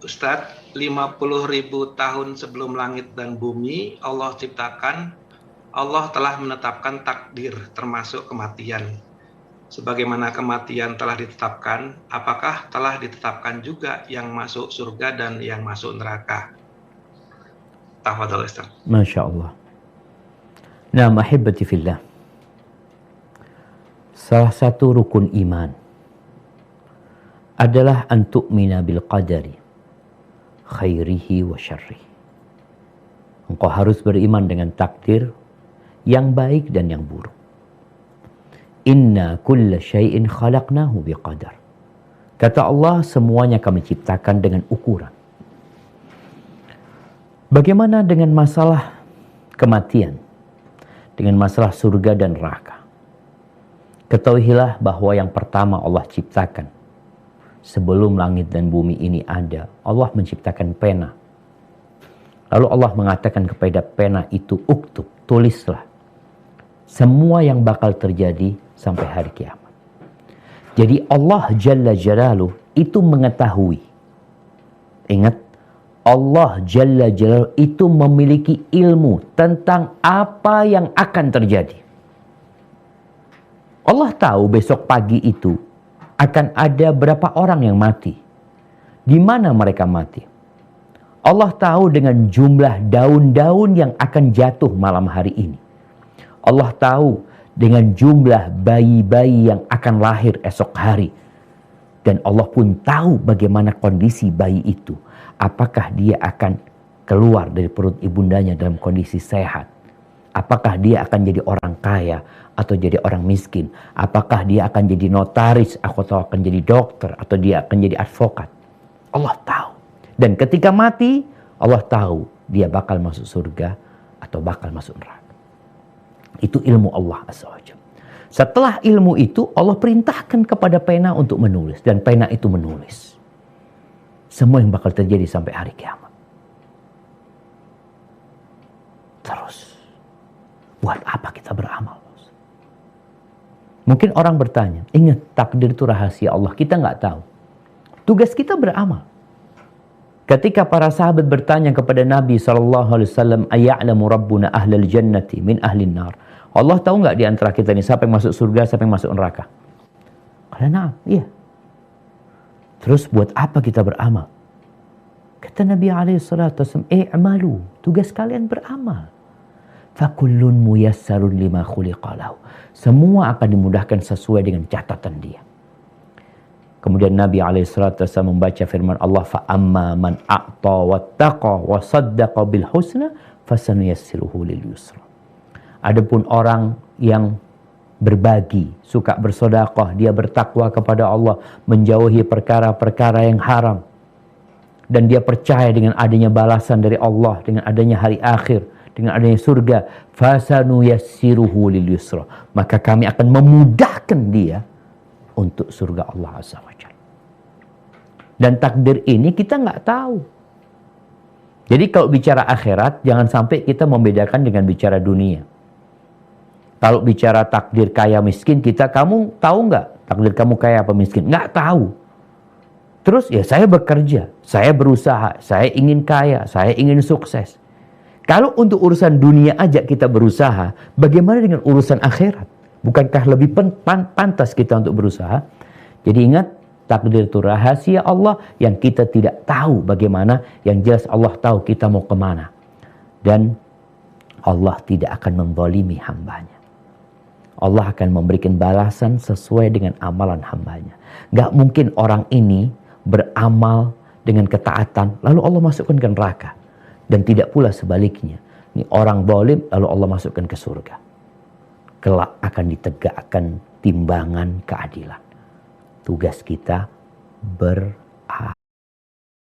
Ustadz, 50.000 tahun sebelum langit dan bumi Allah ciptakan, Allah telah menetapkan takdir termasuk kematian. Sebagaimana kematian telah ditetapkan, apakah telah ditetapkan juga yang masuk surga dan yang masuk neraka? Tafadhol Ustaz. Masya Allah. Nah, ahibati fillah. Salah satu rukun iman adalah an tu'mina bil qadari khairihi wa syarrihi. Engkau harus beriman dengan takdir yang baik dan yang buruk. Inna kulla syai'in khalaqnahu biqadar. Kata Allah, semuanya kami ciptakan dengan ukuran. Bagaimana dengan masalah kematian? Dengan masalah surga dan neraka? Ketahuilah bahwa yang pertama Allah ciptakan, sebelum langit dan bumi ini ada, Allah menciptakan pena. Lalu Allah mengatakan kepada pena itu, uktub, tulislah semua yang bakal terjadi sampai hari kiamat. Jadi Allah Jalla Jalaluh itu mengetahui. Ingat, Allah Jalla Jalaluh itu memiliki ilmu tentang apa yang akan terjadi. Allah tahu besok pagi itu akan ada berapa orang yang mati. Di mana mereka mati? Allah tahu dengan jumlah daun-daun yang akan jatuh malam hari ini. Allah tahu dengan jumlah bayi-bayi yang akan lahir esok hari. Dan Allah pun tahu bagaimana kondisi bayi itu. Apakah dia akan keluar dari perut ibundanya dalam kondisi sehat? Apakah dia akan jadi orang kaya atau jadi orang miskin? Apakah dia akan jadi notaris atau akan jadi dokter atau dia akan jadi advokat? Allah tahu. Dan ketika mati, Allah tahu dia bakal masuk surga atau bakal masuk neraka. Itu ilmu Allah Azza wa Jalla. Setelah ilmu itu, Allah perintahkan kepada pena untuk menulis. Dan pena itu menulis semua yang bakal terjadi sampai hari kiamat. Terus, buat apa kita beramal? Mungkin orang bertanya, ingat takdir itu rahasia Allah, kita nggak tahu. Tugas kita beramal. Ketika para sahabat bertanya kepada Nabi SAW, aya'lamu rabbuna ahlal jannati min ahlin nar. Allah tahu nggak di antara kita ini siapa yang masuk surga, siapa yang masuk neraka? Kata na'am, iya. Terus buat apa kita beramal? Kata Nabi SAW, i'malu, tugas kalian beramal. Fakullun muyassarun lima khuliqalahu. Semua akan dimudahkan sesuai dengan catatan dia. Kemudian Nabi SAW membaca firman Allah, فَأَمَّا مَنْ أَعْطَى وَاتَّقَى وَصَدَّقَ بِالْحُسْنَى فَسَنُيَسِّرُهُ لِلْيُسْرَى. Adapun orang yang berbagi, suka bersedekah, dia bertakwa kepada Allah, menjauhi perkara-perkara yang haram, dan dia percaya dengan adanya balasan dari Allah, dengan adanya hari akhir, dengan adanya surga, فَسَنُيَسِّرُهُ لِلْيُسْرَى. Maka kami akan memudahkan dia untuk surga Allah Azza wa Jalla. Dan takdir ini kita nggak tahu. Jadi kalau bicara akhirat, jangan sampai kita membedakan dengan bicara dunia. Kalau bicara takdir kaya miskin, kamu tahu nggak takdir kamu kaya apa miskin? Nggak tahu. Terus ya saya bekerja, saya berusaha, saya ingin kaya, saya ingin sukses. Kalau untuk urusan dunia aja kita berusaha, bagaimana dengan urusan akhirat? Bukankah lebih pantas kita untuk berusaha? Jadi ingat, takdir itu rahasia Allah yang kita tidak tahu bagaimana. Yang jelas Allah tahu kita mau kemana. Dan Allah tidak akan menzalimi hambanya. Allah akan memberikan balasan sesuai dengan amalan hambanya. Gak mungkin orang ini beramal dengan ketaatan lalu Allah masukkan ke neraka. Dan tidak pula sebaliknya. Ini orang zalim lalu Allah masukkan ke surga. Kelak akan ditegakkan timbangan keadilan. Tugas kita